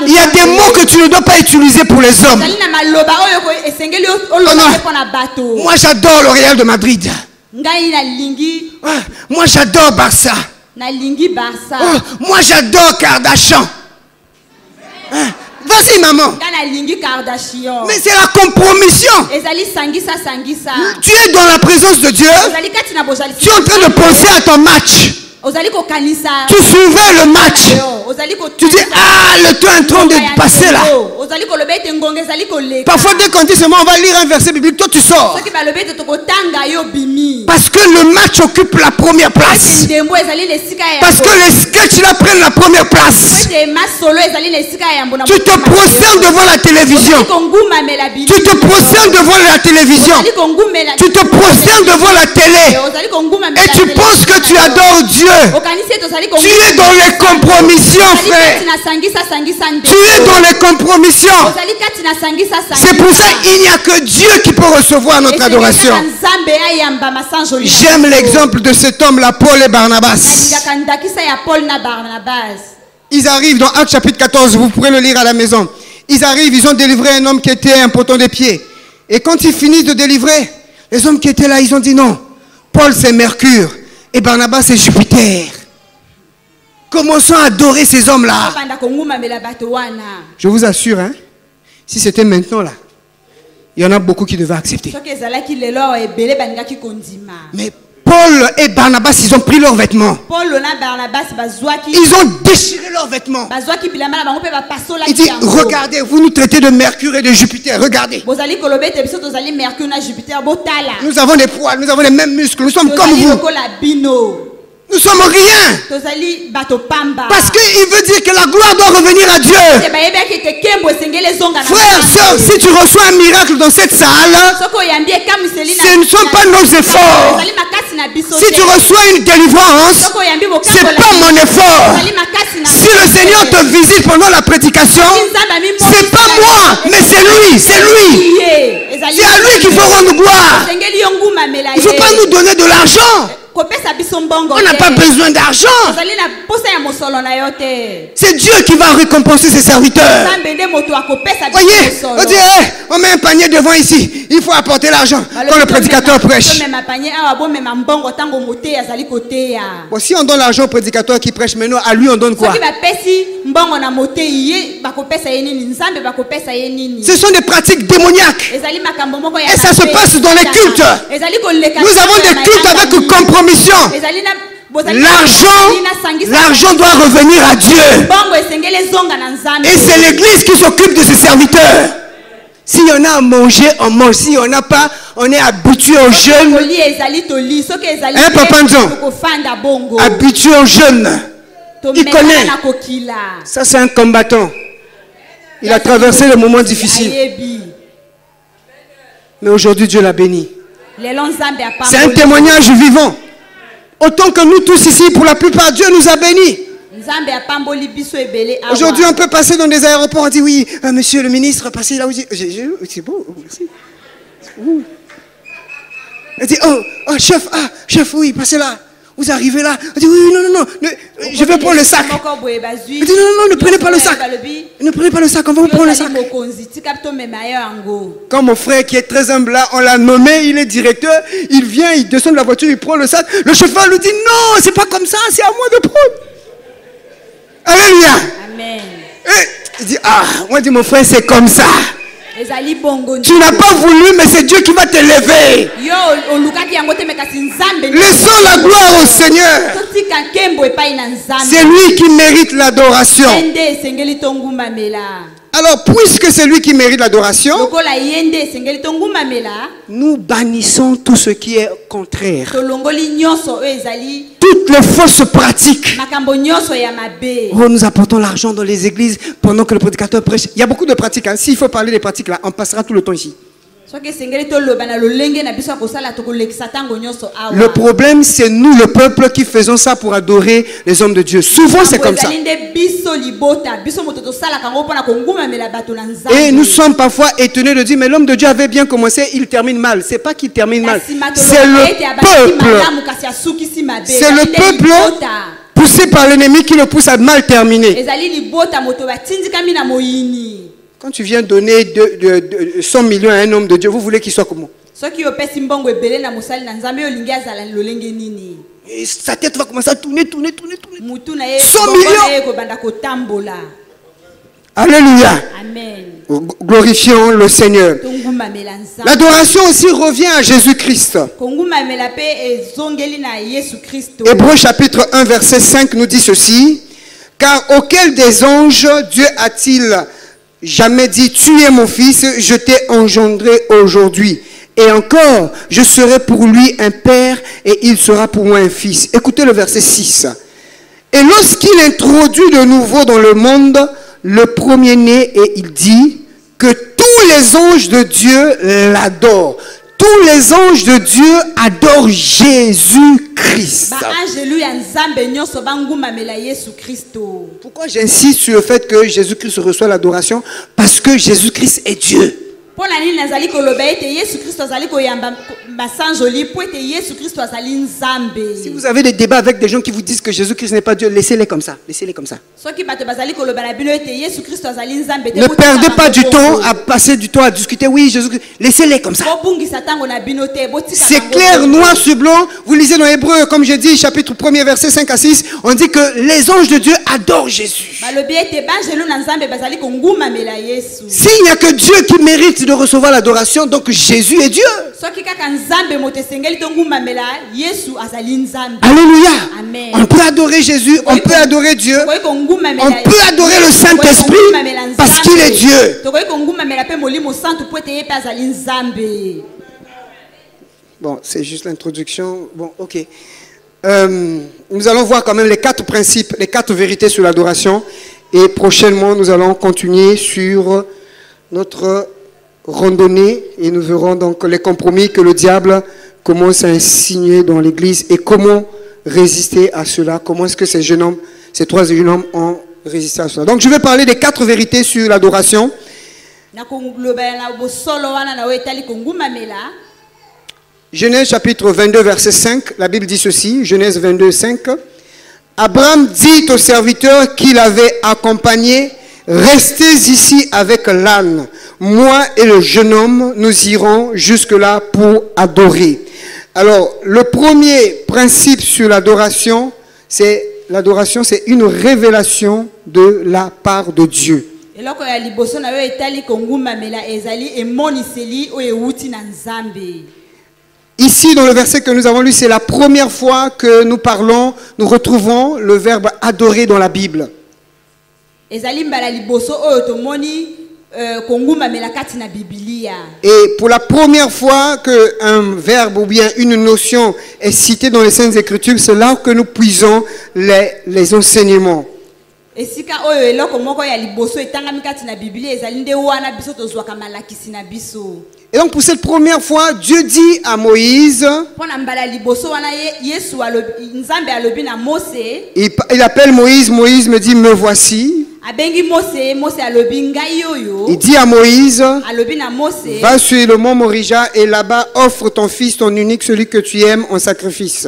Il y a des mots que tu ne dois pas utiliser pour les hommes. Moi j'adore le Real de Madrid. Moi j'adore Barça. Moi j'adore Kardashian. Vas-y maman. Mais c'est la compromission. Tu es dans la présence de Dieu. Tu es en train de penser à ton match. Tu suivais le match. Tu dis, ah, le temps est en train de passer là. Parfois, dès qu'on dit seulement, on va lire un verset biblique, toi tu sors. Parce que le match occupe la première place. Parce que les sketchs là prennent la première place. Tu te prosternes devant la télévision. Tu te prosternes devant la télévision. Tu te prosternes devant la télé. Et tu penses que tu adores Dieu. Tu es dans les compromissions, frère. Tu es dans les compromissions. C'est pour ça qu'il n'y a que Dieu qui peut recevoir notre adoration. J'aime l'exemple de cet homme-là, Paul et Barnabas. Ils arrivent dans Actes chapitre 14, vous pourrez le lire à la maison. Ils arrivent, ils ont délivré un homme qui était impotent des pieds. Et quand ils finissent de délivrer, les hommes qui étaient là, ils ont dit non, Paul c'est Mercure. Et Barnabas c'est Jupiter. Commençons à adorer ces hommes-là. Je vous assure, hein, si c'était maintenant là, il y en a beaucoup qui devaient accepter. Mais Paul et Barnabas, ils ont pris leurs vêtements. Ils ont déchiré leurs vêtements. Ils disent, regardez, vous nous traitez de Mercure et de Jupiter, regardez. Nous avons des poils, nous avons les mêmes muscles, nous sommes comme vous. Nous sommes rien. Parce qu'il veut dire que la gloire doit revenir à Dieu. Frère, soeur, si tu reçois un miracle dans cette salle, ce ne sont pas nos efforts. Si tu reçois une délivrance, ce n'est pas mon effort. Si le Seigneur te visite pendant la prédication, ce n'est pas moi, mais c'est lui, c'est lui. C'est à lui qu'il faut rendre gloire. Il ne faut pas nous donner de l'argent. On n'a pas besoin d'argent. C'est Dieu qui va récompenser ses serviteurs. Voyez, on dit, on met un panier devant ici. Il faut apporter l'argent quand le prédicateur prêche. Bon, si on donne l'argent au prédicateur qui prêche, maintenant à lui on donne quoi? Ce sont des pratiques démoniaques. Et ça se passe dans les cultes. Nous avons des cultes avec compromission. L'argent doit revenir à Dieu. Et c'est l'église qui s'occupe de ses serviteurs. S'il y en a à manger, on mange. S'il n'y en a pas, on est habitué au jeûne. Hein, Papa Nzon? Habitué au jeûne. Il connaît. Ça, c'est un combattant. Il a traversé le moment difficile. Mais aujourd'hui, Dieu l'a béni. C'est un témoignage vivant. Autant que nous tous ici, pour la plupart, Dieu nous a bénis. Aujourd'hui, on peut passer dans des aéroports, on dit oui, monsieur le ministre, passez là où c'est beau, merci. On dit, oh, chef, oui, passez là. Vous arrivez là. On dit oui, non, je vais prendre le sac. On dit non, ne prenez pas le sac. Ne prenez pas le sac, on va vous prendre le sac. Quand mon frère qui est très humble là, on l'a nommé, il est directeur, il vient, il descend de la voiture, il prend le sac. Le chauffeur lui dit non, c'est pas comme ça, c'est à moi de prendre. Alléluia. Amen. Et il dit moi dit mon frère, c'est comme ça. Tu n'as pas voulu, mais c'est Dieu qui va te lever. Laissons la gloire au Seigneur. C'est lui qui mérite l'adoration. Alors, puisque c'est lui qui mérite l'adoration, nous bannissons tout ce qui est contraire. Toutes les fausses pratiques. Nous apportons l'argent dans les églises pendant que le prédicateur prêche. Il y a beaucoup de pratiques. Hein. S'il faut parler des pratiques, là, on passera tout le temps ici. Le problème, c'est nous, le peuple, qui faisons ça pour adorer les hommes de Dieu. Souvent, c'est comme ça. Et nous sommes parfois étonnés de dire, mais l'homme de Dieu avait bien commencé, il termine mal. C'est pas qu'il termine mal. C'est le peuple. C'est le peuple poussé par l'ennemi qui le pousse à mal terminer. Quand tu viens donner 100 millions à un homme de Dieu, vous voulez qu'il soit comment? Et sa tête va commencer à tourner. 100 millions. Alléluia. Amen. Glorifions le Seigneur. L'adoration aussi revient à Jésus-Christ. Hébreux chapitre 1 verset 5 nous dit ceci. Car auquel des anges Dieu a-t-il jamais dit, tu es mon fils, je t'ai engendré aujourd'hui. Et encore, je serai pour lui un père et il sera pour moi un fils. Écoutez le verset 6. Et lorsqu'il introduit de nouveau dans le monde le premier-né, et il dit que tous les anges de Dieu l'adorent. Tous les anges de Dieu adorent Jésus-Christ. Pourquoi j'insiste sur le fait que Jésus-Christ reçoit l'adoration? Parce que Jésus-Christ est Dieu. Si vous avez des débats avec des gens qui vous disent que Jésus-Christ n'est pas Dieu, laissez-les comme ça. Laissez-les comme ça. Ne perdez pas du temps à passer du temps à discuter. Oui, Jésus-Christ. Laissez-les comme ça. C'est clair, noir sur blanc. Vous lisez dans Hébreux, comme j'ai dit, chapitre 1er, verset 5 à 6. On dit que les anges de Dieu adorent Jésus. S'il n'y a que Dieu qui mérite de recevoir l'adoration, donc Jésus est Dieu. Alléluia. Amen. On peut adorer Jésus, on peut adorer Dieu, on peut adorer le Saint-Esprit parce qu'il est Dieu. Bon, c'est juste l'introduction. Bon, ok. Nous allons voir quand même les 4 principes, les 4 vérités sur l'adoration. Et prochainement, nous allons continuer sur notre randonnée et nous verrons donc les compromis que le diable commence à insinuer dans l'église et comment résister à cela. Comment est-ce que ces 3 jeunes hommes ont résisté à cela. Donc je vais parler des 4 vérités sur l'adoration. Genèse chapitre 22, verset 5, la Bible dit ceci, Genèse 22, 5. Abraham dit aux serviteurs qu'il avait accompagné, restez ici avec l'âne. Moi et le jeune homme, nous irons jusque-là pour adorer. Alors, le premier principe sur l'adoration, c'est une révélation de la part de Dieu. Ici, dans le verset que nous avons lu, c'est la première fois que nous retrouvons le verbe adorer dans la Bible. Et pour la première fois qu'un verbe ou bien une notion est citée dans les Saintes Écritures, c'est là que nous puisons les enseignements. Et donc pour cette première fois, Dieu dit à Moïse, il appelle Moïse, Moïse me dit, me voici. Il dit à Moïse, va sur le mont Morija et là-bas offre ton fils, ton unique, celui que tu aimes en sacrifice.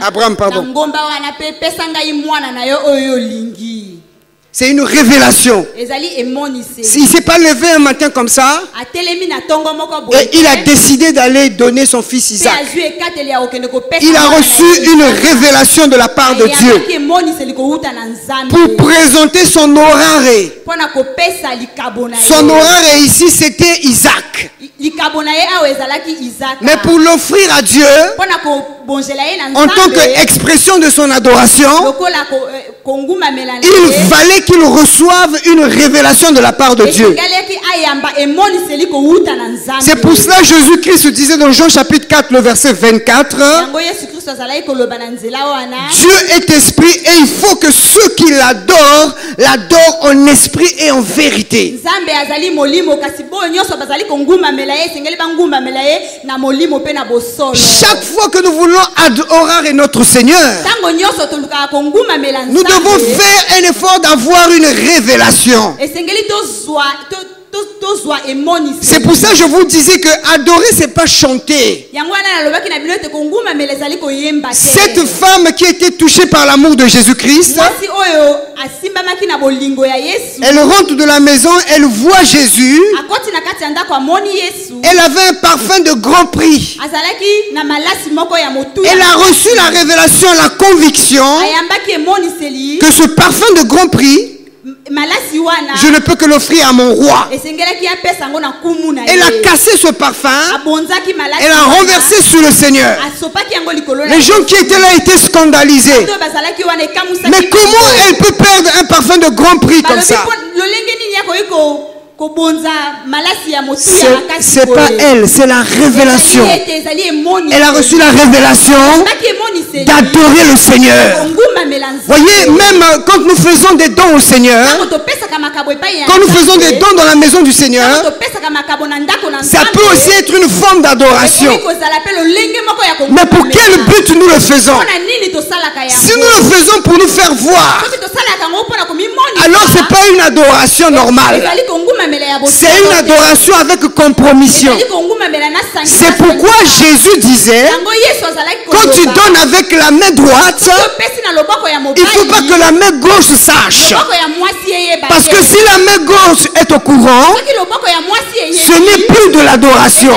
Abraham, pardon. C'est une révélation. Il ne s'est pas levé un matin comme ça et il a décidé d'aller donner son fils Isaac. Il a reçu une révélation de la part de Dieu pour présenter son horaire. Son horaire ici, c'était Isaac. Mais pour l'offrir à Dieu, en tant qu'expression de son adoration, il fallait qu'il reçoive une révélation de la part de Dieu. C'est pour cela que Jésus-Christ disait dans Jean chapitre 4, le verset 24, Dieu est esprit et il faut que ceux qui l'adorent, l'adorent en esprit et en vérité. Chaque fois que nous voulons adorer notre Seigneur, nous devons faire un effort d'avoir une révélation. C'est pour ça que je vous disais que adorer, c'est pas chanter. Cette femme qui était touchée par l'amour de Jésus-Christ, elle rentre de la maison, elle voit Jésus. Elle avait un parfum de grand prix. Elle a reçu la révélation, la conviction que ce parfum de grand prix, je ne peux que l'offrir à mon roi. Elle a cassé ce parfum. Elle a renversé sur le Seigneur. Les gens qui étaient là étaient scandalisés. Mais comment elle peut perdre un parfum de grand prix comme ça? C'est pas elle, c'est la révélation. Elle a reçu la révélation d'adorer le Seigneur. Voyez, même quand nous faisons des dons au Seigneur, quand nous faisons des dons dans la maison du Seigneur, ça peut aussi être une forme d'adoration. Mais pour quel but nous le faisons? Si nous le faisons pour nous faire voir, alors ce n'est pas une adoration normale. C'est une adoration avec compromission. C'est pourquoi Jésus disait, quand tu donnes avec la main droite, il ne faut pas que la main gauche sache. Parce que si la main gauche est au courant, ce n'est plus de l'adoration.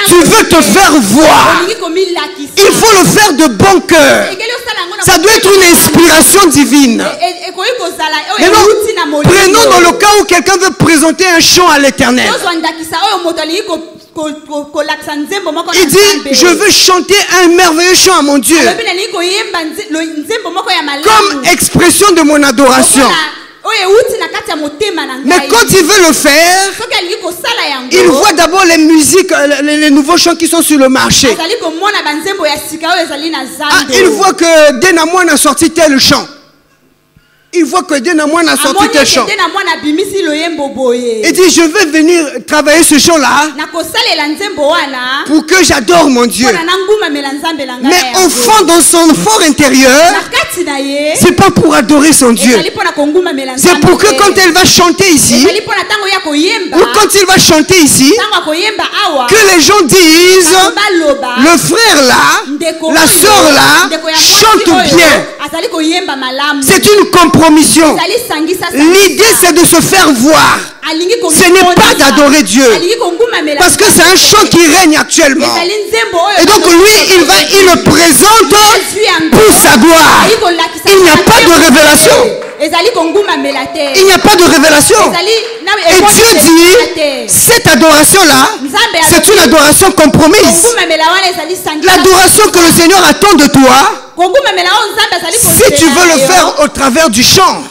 Tu veux te faire voir. Il faut le faire de bon cœur. Ça doit être une inspiration divine. Maintenant, prenons dans le cas où quelqu'un veut présenter un chant à l'Éternel. Il dit, je veux chanter un merveilleux chant à mon Dieu. Comme expression de mon adoration. Mais quand il veut le faire, il voit d'abord les musiques, les nouveaux chants qui sont sur le marché. Il voit que Denamouane a sorti tel chant. Il voit que Denamouane a sorti tel chant. Il dit, je veux venir travailler ce chant-là pour que j'adore mon Dieu. Mais au fond, dans son fort intérieur, c'est pas pour adorer son Dieu. C'est pour que quand elle va chanter ici, ou quand il va chanter ici, que les gens disent, le frère là, la soeur là, chante bien. C'est une compromission. L'idée c'est de se faire voir. Ce n'est pas d'adorer Dieu. Parce que c'est un chant qui règne actuellement. Et donc lui, il le présente pour sa gloire. Il n'y a pas de révélation. Il n'y a pas de révélation. Et Dieu dit, cette adoration-là, c'est une adoration compromise. L'adoration que le Seigneur attend de toi, si tu veux le faire au travers du chant,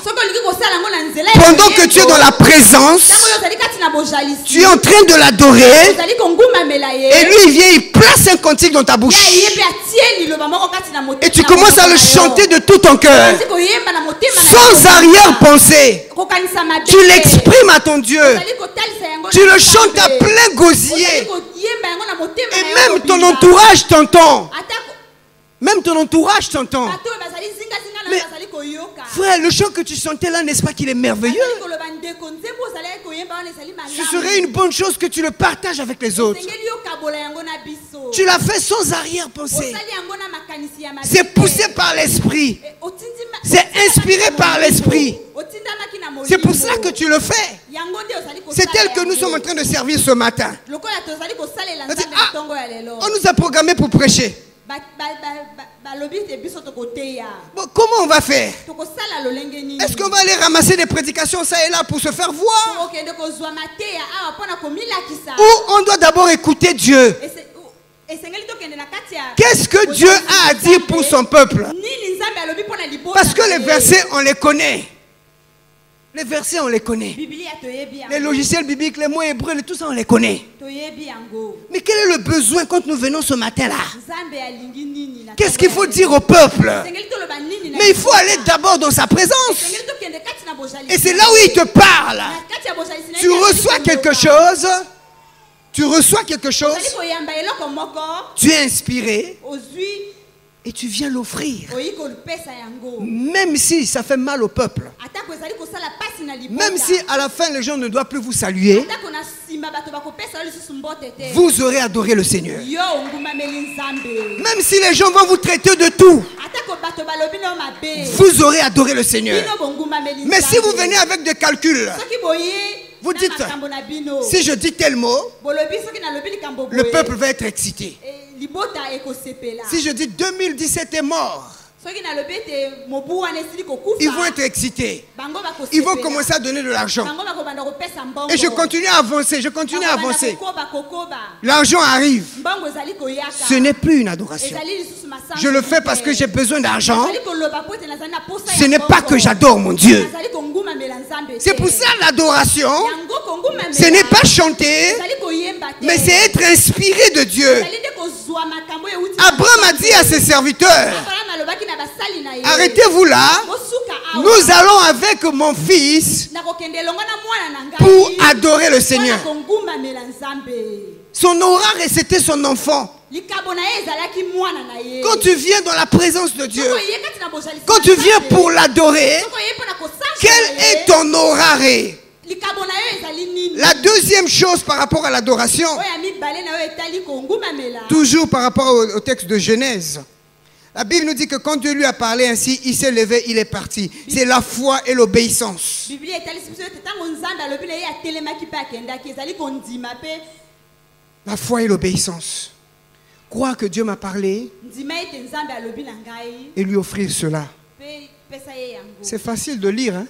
pendant que tu es dans la présence, tu es en train de l'adorer, et lui il vient, il place un cantique dans ta bouche, et tu commences à le chanter de tout ton cœur, sans arrière-pensée. Tu l'exprimes à ton Dieu, tu le chantes à plein gosier, et même ton entourage t'entend. Même ton entourage t'entend. Mais frère, le chant que tu chantais là, n'est-ce pas qu'il est merveilleux? Ce serait une bonne chose que tu le partages avec les autres. Tu l'as fait sans arrière-pensée. C'est poussé par l'esprit. C'est inspiré par l'esprit. C'est pour ça que tu le fais. C'est tel que nous sommes en train de servir ce matin. On nous a programmé pour prêcher. Bon, comment on va faire? Est-ce qu'on va aller ramasser des prédications ça et là pour se faire voir? Ou on doit d'abord écouter Dieu? Qu'est-ce que Dieu a à dire pour son peuple? Parce que les versets, on les connaît. Les versets, on les connaît. Les logiciels bibliques, les mots hébreux, tout ça, on les connaît. Mais quel est le besoin quand nous venons ce matin-là? Qu'est-ce qu'il faut dire au peuple? Mais il faut aller d'abord dans sa présence. Et c'est là où il te parle. Tu reçois quelque chose. Tu reçois quelque chose. Tu es inspiré. Et tu viens l'offrir. Même si ça fait mal au peuple. Même si à la fin les gens ne doivent plus vous saluer. Vous aurez adoré le Seigneur. Même si les gens vont vous traiter de tout. Vous aurez adoré le Seigneur. Mais si vous venez avec des calculs. Vous dites, si je dis tel mot, le peuple va être excité. Si je dis 2017 est mort, ils vont être excités. Ils vont commencer à donner de l'argent. Et je continue à avancer, je continue à avancer. L'argent arrive. Ce n'est plus une adoration. Je le fais parce que j'ai besoin d'argent. Ce n'est pas que j'adore mon Dieu. C'est pour ça l'adoration, ce n'est pas chanter, mais c'est être inspiré de Dieu. Abraham a dit à ses serviteurs, arrêtez-vous là, nous allons avec mon fils pour adorer le Seigneur. Son aura, c'était son enfant. Quand tu viens dans la présence de Dieu, quand tu viens pour l'adorer, quel est ton aura? La deuxième chose par rapport à l'adoration, toujours par rapport au texte de Genèse, la Bible nous dit que quand Dieu lui a parlé ainsi, il s'est levé, il est parti. C'est la foi et l'obéissance. La foi et l'obéissance. Croire que Dieu m'a parlé et lui offrir cela. C'est facile de lire, hein?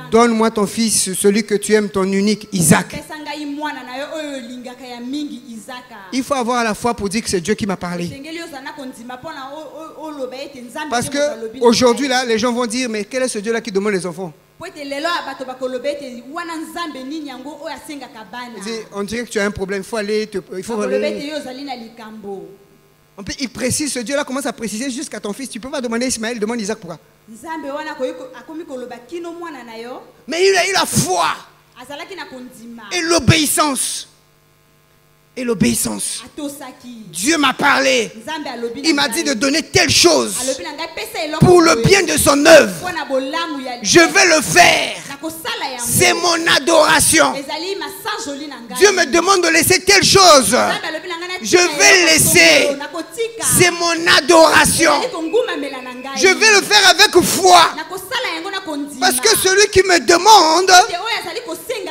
Donne-moi ton fils, celui que tu aimes, ton unique, Isaac. Il faut avoir la foi pour dire que c'est Dieu qui m'a parlé. Parce que aujourd'hui là, les gens vont dire, mais quel est ce Dieu-là qui demande les enfants? On dirait que tu as un problème, il faut aller. En plus, il précise, ce Dieu-là commence à préciser jusqu'à ton fils. Tu ne peux pas demander Ismaël, demande Isaac pourquoi. Mais il a eu la foi et l'obéissance. Et l'obéissance. Dieu m'a parlé. Il m'a dit de donner telle chose. pour le bien de son œuvre. Je vais le faire. C'est mon adoration. Dieu me demande de laisser telle chose. Je vais laisser. C'est mon adoration. Je vais le faire avec foi. Parce que celui qui me demande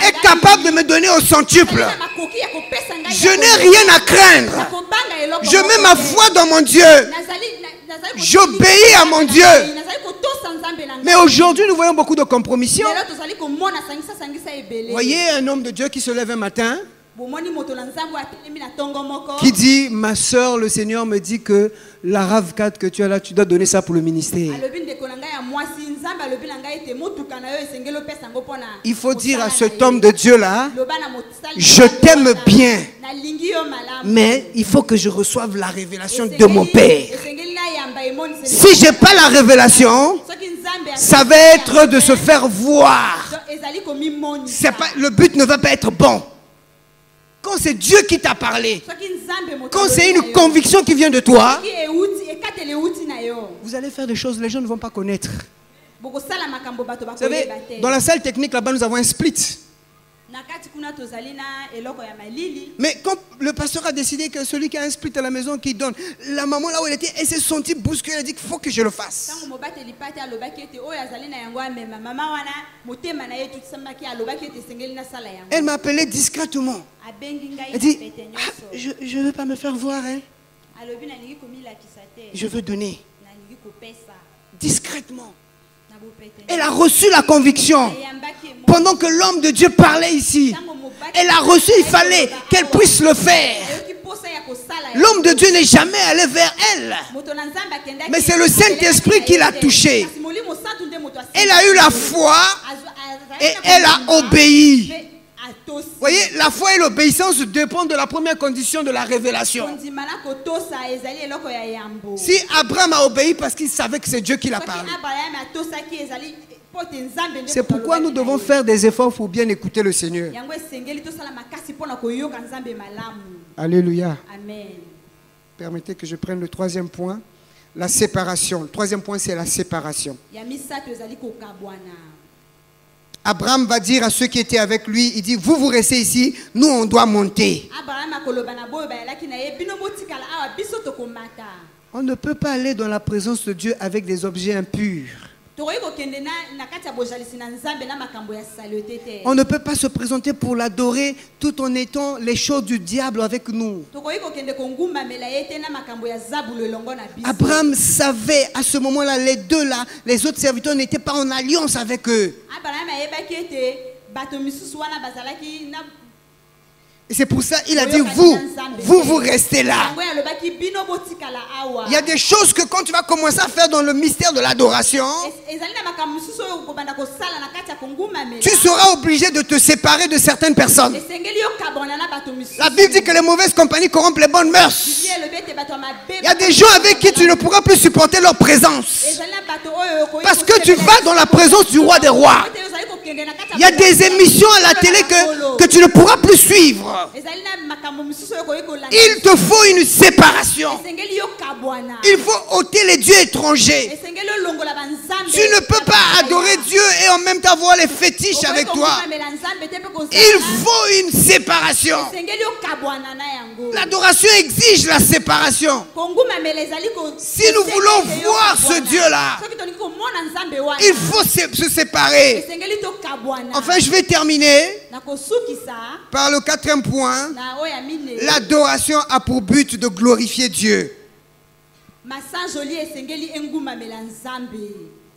est capable de me donner au centuple. Je n'ai rien à craindre. Je mets ma foi dans mon Dieu. J'obéis à mon Dieu. Mais aujourd'hui, nous voyons beaucoup de compromissions. Vous voyez un homme de Dieu qui se lève un matin, qui dit, ma soeur, le Seigneur me dit que la RAV4 que tu as là, tu dois donner ça pour le ministère. Il faut dire à cet homme de Dieu là, je t'aime bien, mais il faut que je reçoive la révélation de mon Père. Si je n'ai pas la révélation, ça va être de se faire voir. Le but ne va pas être bon. Quand c'est Dieu qui t'a parlé, quand c'est une conviction qui vient de toi, vous allez faire des choses que les gens ne vont pas connaître. Vous savez, dans la salle technique là-bas, nous avons un split. Mais quand le pasteur a décidé que celui qui a un split à la maison qui donne, la maman là où elle était, elle s'est sentie bousculée, elle a dit qu'il faut que je le fasse. Elle m'a appelé discrètement. Elle dit, je ne veux pas me faire voir. Hein. Je veux donner. Discrètement. Elle a reçu la conviction. Pendant que l'homme de Dieu parlait ici, elle a reçu, il fallait qu'elle puisse le faire. L'homme de Dieu n'est jamais allé vers elle. Mais c'est le Saint-Esprit qui l'a touché. Elle a eu la foi et elle a obéi. Vous voyez, la foi et l'obéissance dépendent de la première condition de la révélation. Si Abraham a obéi parce qu'il savait que c'est Dieu qui l'a parlé. C'est pourquoi nous devons faire des efforts pour bien écouter le Seigneur. Alléluia. Amen. Permettez que je prenne le troisième point, la séparation. Le troisième point, c'est la séparation. Abraham va dire à ceux qui étaient avec lui, il dit, vous restez ici, nous on doit monter. On ne peut pas aller dans la présence de Dieu avec des objets impurs. On ne peut pas se présenter pour l'adorer tout en étant les choses du diable avec nous. Abraham savait à ce moment-là, les deux là, les autres serviteurs n'étaient pas en alliance avec eux. Et c'est pour ça qu'il a dit, vous restez là. Il y a des choses que quand tu vas commencer à faire dans le mystère de l'adoration, tu seras obligé de te séparer de certaines personnes. La Bible dit que les mauvaises compagnies corrompent les bonnes mœurs. Il y a des gens avec qui tu ne pourras plus supporter leur présence. Parce que tu vas dans la présence du roi des rois. Il y a des émissions à la télé que tu ne pourras plus suivre. Il te faut une séparation. Il faut ôter les dieux étrangers. Tu ne peux pas adorer Dieu et en même temps avoir les fétiches avec toi. Il faut une séparation. L'adoration exige la séparation. Si nous voulons voir ce Dieu-là, il faut se séparer. Enfin, je vais terminer par le quatrième point. L'adoration a pour but de glorifier Dieu.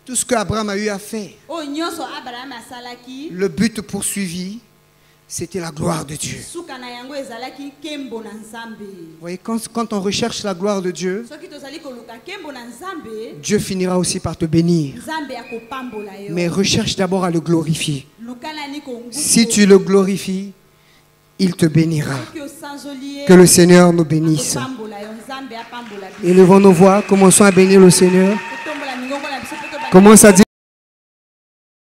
Tout ce qu'Abraham a eu à faire, le but poursuivi, c'était la gloire de Dieu. Vous voyez, quand on recherche la gloire de Dieu, Dieu finira aussi par te bénir. Mais recherche d'abord à le glorifier. Si tu le glorifies, il te bénira. Que le Seigneur nous bénisse. Élevons nos voix, commençons à bénir le Seigneur. Commence à dire